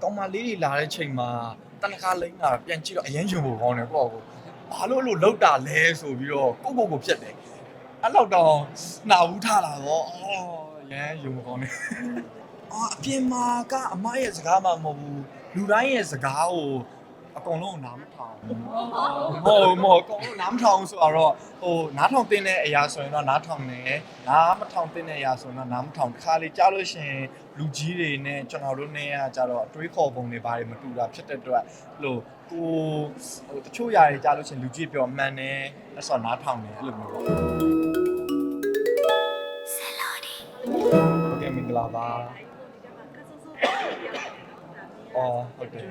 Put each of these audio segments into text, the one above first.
ကောင်းမလေးတွေလာတဲ့ချိန်မှာတနခါလိမ့်တာပြန်ကြည့်တော့အရင်ယုံဖို့ကောင်းတယ်ကိုယ့်ကိုဘာလို့အဲ့လိုလောက်တာလဲဆိုပြီးတော့ကိုဖြစ်တယ်အဲ့လောက်တော့နှာဘူးထလာတော့အော်ရမ်းယုံဖို့ကောင်းတယ်အာအပြင်မှာကအမရဲ့စကားမှမဟုတ်ဘူးလူတိုင်းရဲ့စကားကိုအကုန်လုံးနားမထောင်ဘူးမဟုတ်အကုန်လုံးနားမထောင်ဆိုတော့ဟိုနားထောင်တင်တဲ့အရာဆိုရင်တော့နားထောင်တယ်နားမထောင်တင်တဲ့အရာဆိုရင်တော့နားမထောင်တစ်ခါလေကြားလို့ရှိရင်လူကြီးတွေနဲ့ကျွန်တော်တို့နဲ့ကကြတော့အတွေးခေါ်ပုံတွေဘာတွေမတူတာဖြစ်တဲ့အတွက်လို့ကိုဟိုတချို့ຢာတွေကြားလို့ရှိရင်လူကြီးပြောမှန်တယ်အဲ့ဆိုနားထောင်တယ်အဲ့လိုမျိုးပေါ့โอเคမင်္ဂလာပါအော်ဟုတ်တယ်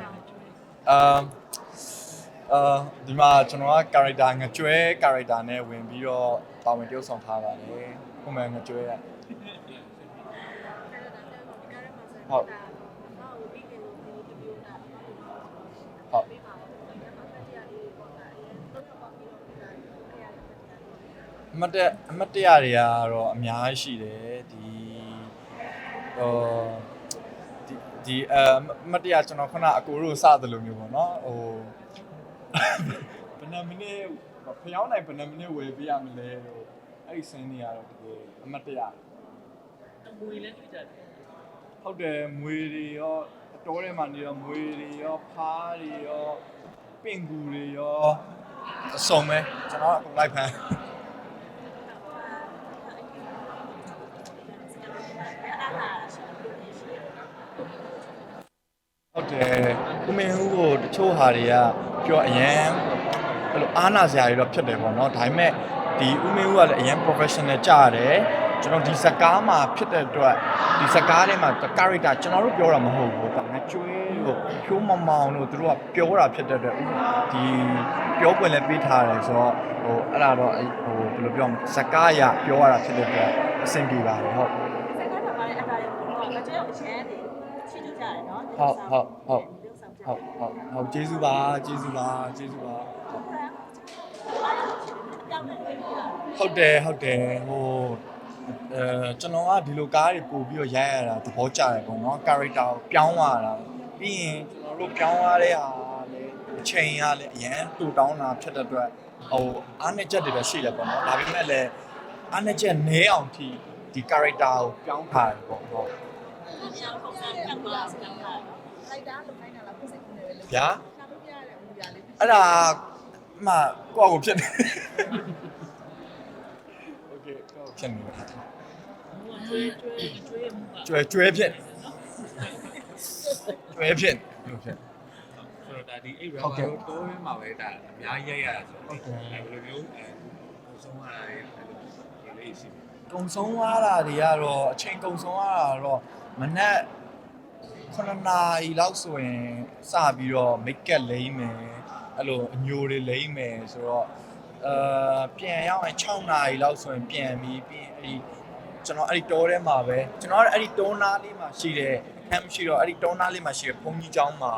ဒီမှာကျွန်တော်က character ငကြွဲ character နဲ့ဝင်ပြီးတော့ပါဝင်တရုပ်ဆောင်ထားပါတယ်ခုမှငကြွဲရဟုတ်အမတ်တရတွေကတော့အများကြီးရှိတယ်ဒီအမတ်တရကျွန်တော်ခုနအကိုတို့စသလိုမျိုးပေါ့နော်ဟိုဘယ်နှမိနစ်ဖျောင်းနိုင်ဘယ်နှမိနစ်ဝယ်ပေးရမလဲလို့အဲ့ဒီစင်းတွေကတော့တကယ်အမတ်တရမွေလည်းတွေ့ကြတယ်ဟုတ်တယ်မွေတွေရောအတော်ထဲမှာနေရောမွေတွေရောဖားတွေရောပင်ကူတွေရောအစုံပဲကျွန်တော်အကုန်လိုက်ဖမ်းဟုတ်တယ်ကိုမင်းဟူးကိုတချို့ဟာတွေကပြောအရန်အဲ့လိုအားနာစရာတွေတော့ဖြစ်တယ်ပေါ့နော်ဒါပေမဲ့ဒီဦးမင်းဟူးကလည်းအရန် professional ကြားရတယ်ကျွန်တော်ဒီစကားမှာဖြစ်တဲ့အတွက်ဒီစကားထဲမှာ character ကျွန်တော်တို့ပြောတာမဟုတ်ဘူးဒါငကျွေးလို့ဖြိုးမမောင်လို့သူတို့ကပြောတာဖြစ်တဲ့အတွက်ဒီပြောပွင့်လည်းပေးထားတယ်ဆိုတော့ဟိုအဲ့ဒါတော့ဟိုဘယ်လိုပြောမလဲစကားအရပြောရတာဖြစ်တဲ့အတွက်အဆင်ပြေပါတယ်ဟုတ်ဟုတ်ကျေးဇူးပါဟုတ်တယ်ဟိုကျွန်တော်ကဒီလိုကားတွေပို့ပြီးတော့ရိုက်ရတာသဘောကျတယ်ပေါ့နော် character ကိုပြောင်းသွားတာပြီးရင်ကျွန်တော်တို့ပြောင်းသွားတဲ့ဟာလေအချိန်ကလည်းအရန်တူတောင်းတာဖြစ်တဲ့အတွက်ဟိုအားနဲ့ချက်တွေပဲရှိတယ်ပေါ့နော်ဒါပေမဲ့လည်းအားနဲ့ချက်နဲအောင်ထိဒီ character ကိုပြောင်းထားတယ်ပေါ့ဟုတ်ဗျာအဲ့ဒါမှကိုယ့်ကိုဖြစ်နေโอเคကိုယ့်ဖြစ်နေကျွဲဖြစ်လို့ဖြစ်ဆိုတော့ဒါဒီအိတ် rapper ကိုတိုးရင်းမှာပဲဒါအများကြီးရိုက်ရတာဆိုတော့ဘယ်လိုမျိုးပုံဆုံးရတာတွေလေးရှိတယ်ကုံဆုံးသွားတာတွေကတော့အချိန်ကုံဆုံးရတာတော့မနက်9နာရီလောက်ဆိုရင်စပြီးတော့ make up လိမ့်မယ်အဲ့လိုအညိုတွေလိမ့်မယ်ဆိုတော့ပြန်ရောက်ရင်6နာရီလောက်ဆိုရင်ပြန်ပြီးအဲ့ကျွန်တော်အဲ့ဒီတောထဲမှာပဲကျွန်တော်အဲ့ဒီတောနားလေးမှာရှိတဲ့အခန်းမရှိတော့အဲ့ဒီတောနားလေးမှာရှိတဲ့ဘုံကြီးကျောင်းမှာ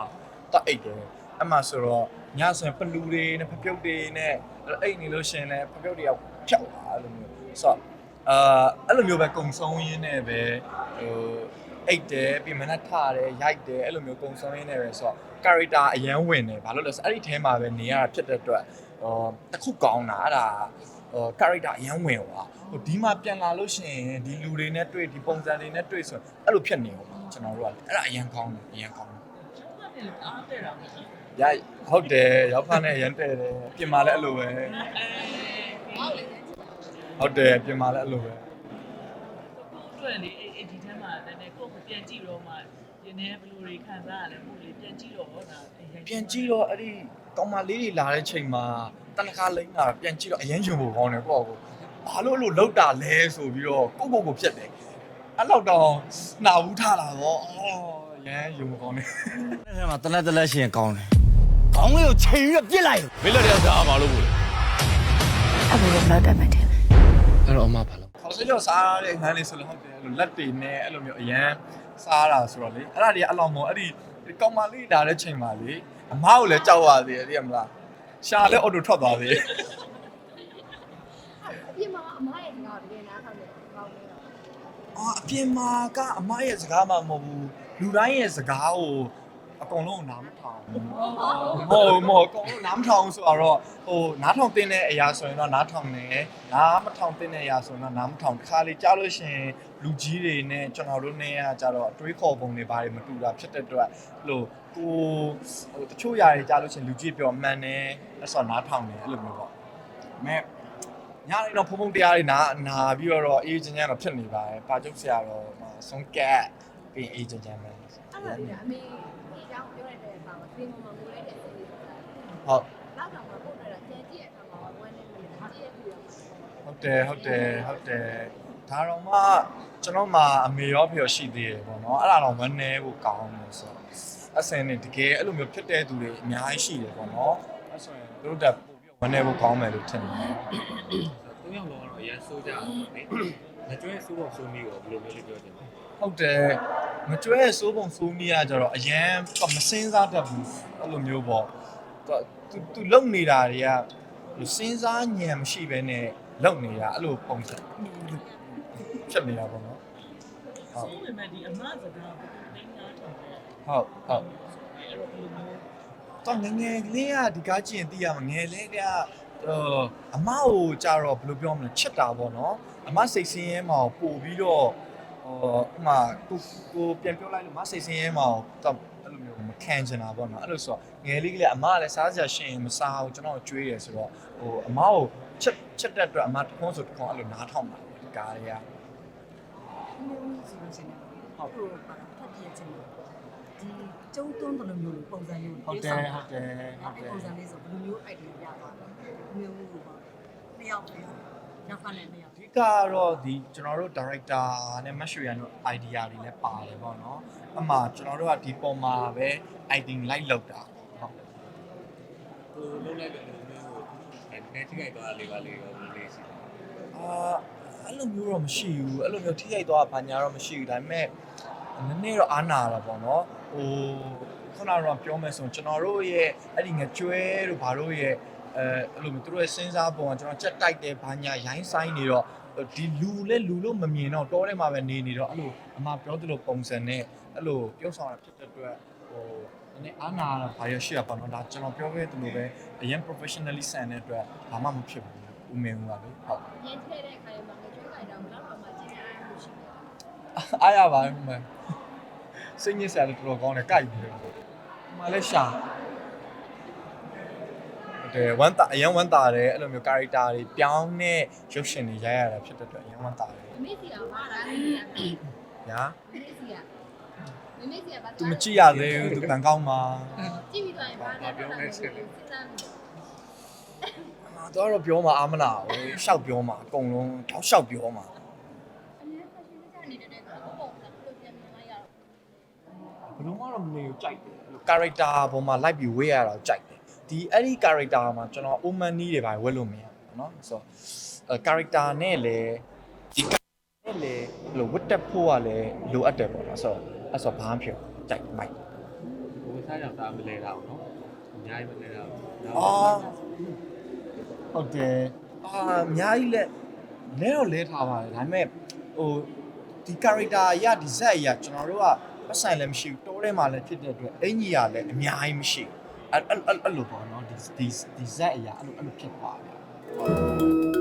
တက်အိတ်တယ်အဲ့မှာဆိုတော့ညဆိုရင်ပလူတွေနဲ့ဖပြုတ်တွေနဲ့အိတ်နေလို့ရှင်လဲဖပြုတ်တွေကဖြောက်လာအဲ့လိုမျိုးဆိုတော့အဲ့လိုမျိုးပဲကုံဆုံးရင်းနဲ့ပဲဟိုအိတ်တယ်ပြီးမနက်ထတယ်ရိုက်တယ်အဲ့လိုမျိုးကုံဆုံးရင်းနဲ့ပဲဆိုတော့ character အရန်ဝင်တယ်ဘာလို့လဲဆိုအဲ့ဒီထဲမှာပဲနေရတာဖြစ်တဲ့အတွက်တခုကောင်းတာအဲ့ဒါcharacter အရန်ဝင်သွားဟိုဒီမှာပြန်လာလို့ရှိရင်ဒီလူတွေနဲ့တွေ့ဒီပုံစံတွေနဲ့တွေ့ဆိုအဲ့လိုဖြစ်နေအောင်ကျွန်တော်တို့ကအဲ့ဒါအရန်ကောင်းတယ်ရဟုတ်တယ်ရောက်ဖားနဲ့အရန်တဲ့တယ်ပြင်မာလည်းအဲ့လိုပဲဟုတ်တယ်ပြင်မာလည်းအဲ့လိုပဲတွေ့လေအဲ့ဒီထဲမှာနည်းနည်းကိုယ်ကိုပြန်ကြည့်တော့မှဒီနေ့ဘယ်လိုတွေခံစားရလဲပို့လေပြန်ကြည့်တော့ဒါပြန်ကြည့်တော့အဲ့ဒီကောင်မလေးတွေလာတဲ့ချိန်မှာတနခါလိမ့်တာပြန်ကြည့်တော့အရင်ယုံဖို့ကောင်းတယ်ကိုယ့်ကိုဘာလို့အဲ့လိုလောက်တာလဲဆိုပြီးတော့ကိုဖြစ်တယ်အဲ့လောက်တော့နှာဘူးထလာတော့အော်ရမ်းယုံဖို့ကောင်းတယ်အဲ့ထဲမှာတလက်ရှင်ကောင်းတယ်ခေါင်းလေးကိုချိန်ပြီးပြစ်လိုက်မင်းလက်တွေကစားပါလို့ပို့လေအဲ့လိုလောက်တတ်မှတ်တယ်အဲ့တော့အမဘာလို့ခေါင်းစကြောစားတဲ့ငန်းလေးဆိုလို့ဟုတ်တယ်အဲ့လိုလက်တွေနဲ့အဲ့လိုမျိုးအရန်စားတာဆိုတော့လေအဲ့ဒါတွေအလောင်းမောအဲ့ဒီကောင်မလေးလာတဲ့ချိန်မှာလေအမကိုလည်းကြောက်ရသေးတယ်သိရမလားရှာလည်းအော်တိုထွက်သွားသေးတယ်အပြင်မှာအမရဲ့စကားတကယ်နားထောင်တယ်ကောင်းနေတာအပြင်မှာကအမရဲ့စကားမှမဟုတ်ဘူးလူတိုင်းရဲ့စကားကို အကုန်လုံးနားမထောင်ဘူးမဟုတ်အကုန်လုံးနားမထောင်ဆိုတော့ဟိုနားထောင်တင်တဲ့အရာဆိုရင်တော့နားထောင်တယ်နားမထောင်တင်တဲ့အရာဆိုရင်တော့နားမထောင်တစ်ခါလေကြားလို့ရှိရင်လူကြီးတွေနဲ့ကျွန်တော်တို့နဲ့ကကြတော့အတွေးခေါ်ပုံတွေဘာတွေမတူတာဖြစ်တဲ့အတွက်လို့ကိုဟိုတချို့ຢာတွေကြားလို့ရှိရင်လူကြီးပြောမှန်တယ်အဲ့ဆိုနားထောင်တယ်အဲ့လိုမျိုးပေါ့မဲ့ညနေတော့ဖုံဖုံတရားတွေနာပြီးတော့အေးချမ်းချမ်းတော့ဖြစ်နေပါတယ်ပါကျုပ်ဆရာတော့ဆုံးကက်ပြီးအေးချမ်းချမ်းပဲ အဲ့ဒါကြီးအမေဒီအကြောင်းပြောရတဲ့အခါမှာပြင်မမငွေတဲ့စိတ်လေးဆိုတာ ဟုတ် နောက်တော့မှပို့တော့ကျန်ကြည့်တဲ့အခါမှာဝမ်းနေတယ်ကြည့်ရပြီးတော့ ဟုတ်တယ်ဒါတော့မှကျွန်တော်မှအမေရောဖေရောရှိသေးတယ်ပေါ့နော်အဲ့ဒါတော့ဝမ်းနေဖို့ကောင်းတယ်ဆိုတော့အစင်းနေတကယ်အဲ့လိုမျိုးဖြစ်တဲ့သူတွေအများကြီးရှိတယ်ပေါ့နော်အဲ့ဆိုရင်တို့တက်ပို့ပြီးဝမ်းနေဖို့ကောင်းမယ်လို့ထင်တယ် ၃ယောက်လုံးကတော့အရင်စိုးကြတယ်လေငကျွဲစိုးဖို့စိုးမိကိုဘယ်လိုမျိုးလေးပြောချင်လဲ ဟုတ်တယ်မကျွဲစိုးပုံစိုးမိရကြတော့အရန်မစင်းစားတတ်ဘူးအဲ့လိုမျိုးပေါ့သူလုံနေတာတွေကစဉ်းစားဉာဏ်မရှိဘဲနဲ့လုံနေတာအဲ့လိုပုံစံဖြစ်နေတာပေါ့နော် ဆိုပေမဲ့ဒီအမစကားကိုသိနာထောင်တယ် ဟုတ် အဲ့တော့ဘယ်လိုမျိုး တော့ငယ်ကလေးကဒီကားကြည့်ရင်သိရမှာငယ်လေးကအမကိုကြတော့ဘယ်လိုပြောမလဲချစ်တာပေါ့နော်အမစိတ်ဆင်းရဲမှာပို့ပြီးတော့ဥမာကိုပြန်ပြောလိုက်လို့မစိတ်ဆင်းရဲမှာတော့အဲ့လိုမျိုးမခံချင်တာပေါ့နော်အဲ့လိုဆိုတော့ငယ်လေးကလေးအမကလည်းစားစရာရှိရင်မစားဘူးကျွန်တော်ကြွေးရဆိုတော့ဟိုအမကိုချစ်တဲ့အတွက်အမတခွန်းဆိုတခွန်းအဲ့လိုနားထောင်တာပေါ့ဒီကားတွေက မျိုးဆိုလို့ရှိရင်ဟုတ်ကဲ့ပါထပ်ပြည့်ချင်တယ်ဒီကျုံသွန်းတယ်လို့မျိုးပုံစံမျိုး ဟုတ်တယ် ပုံစံလေးဆိုဘယ်လိုမျိုး idea ရသွားလဲမျိုးမျိုးပေါ့နှစ်ယောက်ပဲရောက်ခနဲ့နှစ်ယောက် အဓိကကတော့ဒီကျွန်တော်တို့ director နဲ့မတ်ရွှေရန်တို့ idea တွေလည်းပါတယ်ပေါ့နော်အမှကျွန်တော်တို့ကဒီပုံမှာပဲ idea လိုက်လောက်တာဟုတ် ကိုလုံးလိုက်တဲ့လူမျိုးကိုနေထိခိုက်သွားလေးပါလေးရောလေးရှိတယ် အဲ့လိုမျိုးတော့မရှိဘူးအဲ့လိုမျိုးထိရိုက်သွားဘာညာတော့မရှိဘူးဒါပေမဲ့နည်းနည်းတော့အားနာတာပေါ့နော်ဟိုခုနကတော့ပြောမယ်ဆိုရင်ကျွန်တော်တို့ရဲ့အဲ့ဒီငကျွဲတို့ဘာတို့ရဲ့အဲ့လိုမျိုးသူတို့ရဲ့စဉ်းစားပုံကကျွန်တော်ကြက်တိုက်တယ်ဘာညာရိုင်းဆိုင်နေတော့ဒီလူလို့မမြင်တော့တောထဲမှာပဲနေတော့အဲ့လိုအမပြောသလိုပုံစံနဲ့အဲ့လိုပြုတ်ဆောင်ရဖြစ်တဲ့အတွက်ဟိုနည်းအားနာတာဘာရရှိရပါတော့ဒါကျွန်တော်ပြောခဲ့သလိုပဲအရင် professionally ဆန်တဲ့အတွက်ဘာမှမဖြစ်ဘူးဦးမင်းဦးကလေဟုတ် ရင်းထည့်တဲ့အခါမှာငွေကျွေးလိုက်တော့ဘယ်တော့မှကျင်းရမှုရှိတယ် အားရပါမယ်စိတ်ညစ်စရာလည်းတော်တော်ကောင်းတယ်ကြိုက်ပြီလေဒီမှာလည်းရှာတယ်ဝမ်းတာအရင်ဝမ်းတာတယ်အဲ့လိုမျိုး character တွေပြောင်းတဲ့ရုပ်ရှင်တွေရိုက်ရတာဖြစ်တဲ့အတွက်အရင်ဝမ်းတာတယ် မမေ့စီအောင်ပါလားမ ညာ မေ့စီရမမေ့စီရပါ သူမကြည့်ရသေးဘူးသူတန်ကောင်းမှာ ကြည့်ပြီးတော့ပါတော့စဉ်းစားနေတယ် တော့ပြောမှာအာမနာဟိုရှောက်ပြောမှာအကုန်လုံးတောက်ရှောက်ပြောမှာ အများဖက်ရှင်ကြနေတဲ့ကောင်ပုံစံဘယ်လိုပြန်မြင်လိုက်ရတော့ ဘယ်လိုမှတော့မနေဘူးကြိုက်တယ်အဲ့လို character ပေါ်မှာလိုက်ပြီးဝေးရတာကြိုက်တယ်ဒီအဲ့ဒီ character မှာကျွန်တော် Omani တွေပါဝက်လို့မရဘူးเนาะဆိုတော့ character နဲ့လည်းဒီ character နဲ့လည်းဘယ်လိုဝတ်တက်ဖို့ကလည်းလိုအပ်တယ်ပေါ့နော်ဆိုတော့အဲ့ဆိုဘာမှဖြစ်ကြိုက်မိုက် ဘိုးစားကြောင့်ဒါမလဲတာဘူးနော်အများကြီးမလဲတာဘူး ဟုတ်တယ်အများကြီးလဲတော့လဲထားပါတယ်ဒါပေမဲ့ဟိုဒီ character ရဒီဇက်ရကျွန်တော်တို့ကပတ်ဆိုင်လည်းမရှိဘူးတိုးထဲမှာလည်းဖြစ်တဲ့အတွက်အင်ကြီးရလည်းအများကြီးမရှိဘူးအဲ့လိုပေါ့နော်ဒီဇက်အရာအဲ့လိုဖြစ်သွားတယ်